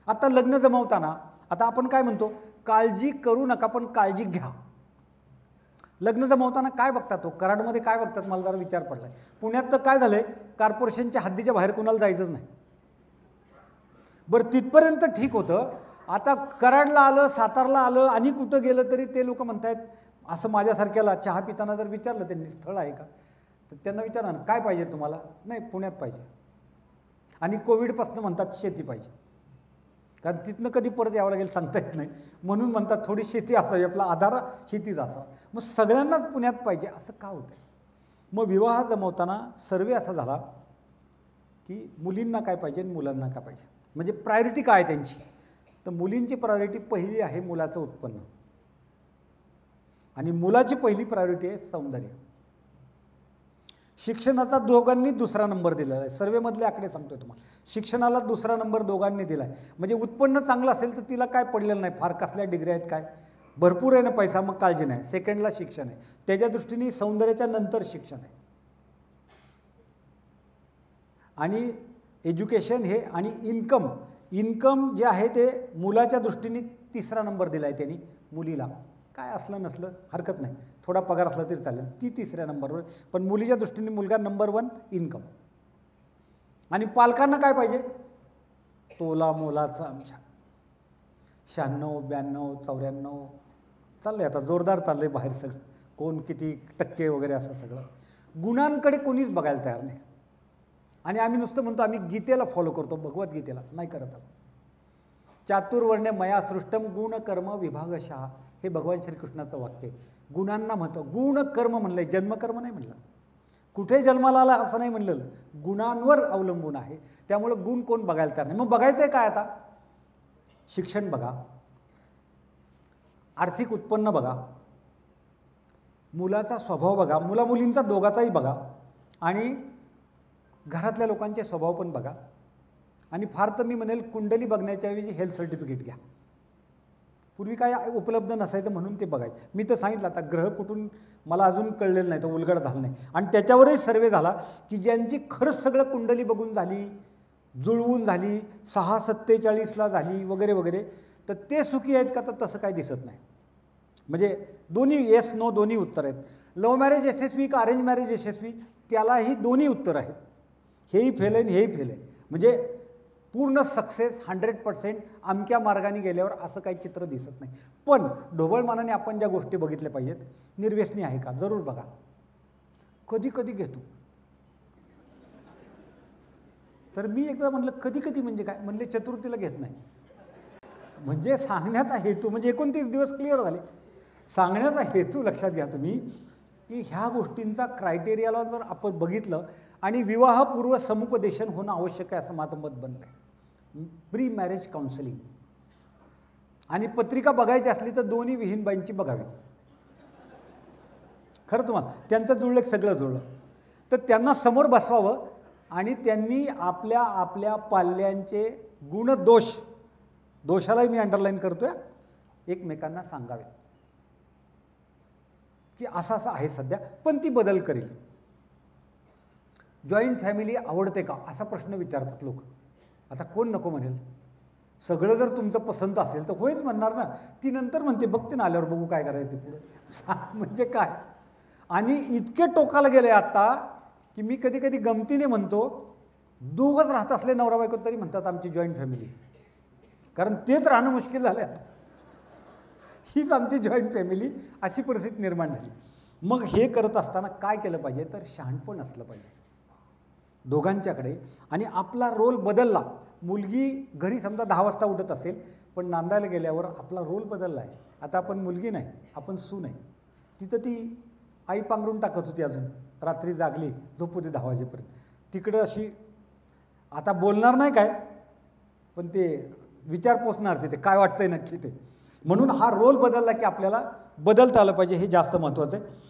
आता लग्न जमवताना आता आपण काय म्हणतो, काळजी करू नका पण काळजी घ्या. लग्न जमवताना काय बघतात, तो कराडमध्ये काय बघतात, मला जरा विचार पडलाय. पुण्यात तर काय झालंय, कॉर्पोरेशनच्या हद्दीच्या बाहेर कोणाला जायचंच नाही. बरं तिथपर्यंत ठीक होतं. आता कराडला आलं, सातारला आलं आणि कुठं गेलं तरी ते लोक म्हणतायत, असं माझ्यासारख्याला चहा पिताना जर विचारलं त्यांनी स्थळ आहे का, तर त्यांना विचारा ना काय पाहिजे तुम्हाला, नाही पुण्यात पाहिजे. आणि कोविडपासून म्हणतात शेती पाहिजे, कारण तिथनं कधी परत यावं लागेल सांगता येत नाही, म्हणून म्हणतात थोडी शेती असावी, आपला आधार शेतीच असावा. मग सगळ्यांनाच पुण्यात पाहिजे असं का होतं. मग विवाह जमवताना सर्वे असा झाला की मुलींना काय पाहिजे आणि मुलांना काय पाहिजे, म्हणजे प्रायोरिटी काय आहे त्यांची. तर मुलींची प्रायोरिटी पहिली आहे मुलाचं उत्पन्न, आणि मुलाची पहिली प्रायोरिटी आहे सौंदर्य. शिक्षणाचा दोघांनी दुसरा नंबर दिलेला आहे. सर्वेमधले आकडे सांगतोय तुम्हाला, शिक्षणाला दुसरा नंबर दोघांनी दिला आहे. म्हणजे उत्पन्न चांगलं असेल तर तिला काय पडलेलं नाही, फार कसल्या डिग्री आहेत काय, भरपूर आहे ना पैसा, मग काळजी नाही. सेकंडला शिक्षण आहे, त्याच्या दृष्टीने सौंदर्याच्या नंतर शिक्षण आहे. आणि एज्युकेशन हे आणि इन्कम जे आहे ते मुलाच्या दृष्टीने तिसरा नंबर दिला आहे त्यांनी. मुलीला काय असलं नसलं हरकत नाही, थोडा पगार असला तरी चालेल, ती तिसऱ्या नंबरवर. पण मुलीच्या दृष्टीने मुलगा नंबर 1 इन्कम. आणि पालकांना काय पाहिजे, तोला मोलाचा आमच्या 96, 92, 94 चाललंय आता जोरदार चाललंय बाहेर सगळं, कोण किती टक्के वगैरे असं सगळं. गुणांकडे कोणीच बघायला तयार नाही. आणि आम्ही नुसतं म्हणतो आम्ही गीतेला फॉलो करतो, भगवद्गीतेला नाही करत. चातुर्वर्ण्य मया सृष्टम गुण कर्म विभागशः, हे भगवान श्रीकृष्णाचं वाक्य आहे. गुणांना महत्त्व, गुण कर्म म्हणलंय, जन्मकर्म नाही म्हणलं. कुठे जन्माला आला असं नाही म्हणलं, गुणांवर अवलंबून आहे. त्यामुळे गुण कोण बघायला तयार नाही. मग बघायचं आहे काय आता, शिक्षण बघा, आर्थिक उत्पन्न बघा, मुलाचा स्वभाव बघा, मुला मुलींचा दोघाचाही बघा, आणि घरातल्या लोकांचे स्वभाव पण बघा. आणि फार तर मी म्हणेल कुंडली बघण्याच्या ऐवजी हेल्थ सर्टिफिकेट घ्या. पूर्वी काय उपलब्ध नसायचं म्हणून ते बघायचं. मी तर सांगितलं आता ग्रह कुठून मला अजून कळलेलं नाही, तो उलगड झाला नाही. आणि त्याच्यावरही सर्वे झाला की ज्यांची खरंच सगळं कुंडली बघून झाली, जुळवून झाली, 6:47ला झाली वगैरे वगैरे, तर ते सुखी आहेत का, तर तसं काही दिसत नाही. म्हणजे दोन्ही येस नो दोन्ही उत्तर आहेत. लव्ह मॅरेज यशस्वी का अरेंज मॅरेज यशस्वी, त्यालाही दोन्ही उत्तर आहेत. हेही फेल आहे हेही फेल आहे. म्हणजे पूर्ण सक्सेस 100% अमक्या मार्गाने गेल्यावर असं काही चित्र दिसत नाही. पण ढोबळमानाने आपण ज्या गोष्टी बघितल्या पाहिजेत, निर्व्यसनी आहे का, जरूर बघा. कधी कधी घेतो. तर मी एकदा म्हणलं कधी कधी म्हणजे काय, म्हणले चतुर्थीला घेत नाही. म्हणजे सांगण्याचा हेतू, म्हणजे 29 दिवस क्लिअर झाले. सांगण्याचा हेतू लक्षात घ्या तुम्ही, की ह्या गोष्टींचा क्रायटेरियाला जर आपण बघितलं, आणि विवाहपूर्व समुपदेशन होणं आवश्यक आहे असं माझं मत बनलं आहे. Pre marriage counselling. आणि पत्रिका बघायची असली तर दोन्ही विहीनबाईंची बघावी. खरं तुम्हाला त्यांचं जुळलं सगळं जुळलं, तर त्यांना समोर बसवावं आणि त्यांनी आपल्या आपल्या पाल्यांचे गुणदोष, दोषालाही मी अंडरलाईन करतोय, एकमेकांना सांगावे की असं असं आहे सध्या, पण ती बदल करेल. जॉईंट फॅमिली आवडते का असा प्रश्न विचारतात लोक. आता कोण नको म्हणेल, सगळं जर तुमचं पसंत असेल तर होयच म्हणणार ना. ती नंतर म्हणते बघते ना आल्यावर बघू काय करायचं ते पुढे. म्हणजे काय, आणि इतके टोकाला गेले आता की मी कधी कधी गमतीने म्हणतो, दोघंच राहत असले नवरा बायको तरी म्हणतात आमची जॉईंट फॅमिली, कारण तेच राहणं मुश्किल झालं आता. हीच आमची जॉईंट फॅमिली, अशी परिस्थिती निर्माण झाली. मग हे करत असताना काय केलं पाहिजे, तर शहाणपण असलं पाहिजे दोघांच्याकडे. आणि आपला रोल बदलला. मुलगी घरी समजा 10 वाजता उठत असेल, पण नांदायला गेल्यावर आपला रोल बदलला आहे. आता आपण मुलगी नाही, आपण सून आहे. तिथं ती आई पांघरून टाकत होती, अजून रात्री जागली झोपू दे 10 वाजेपर्यंत. तिकडं अशी आता बोलणार नाही काय, पण ते विचार पोचणार तिथे काय वाटतंय नक्की ते. म्हणून हा रोल बदलला की आपल्याला बदलता आलं पाहिजे, हे जास्त महत्त्वाचं आहे.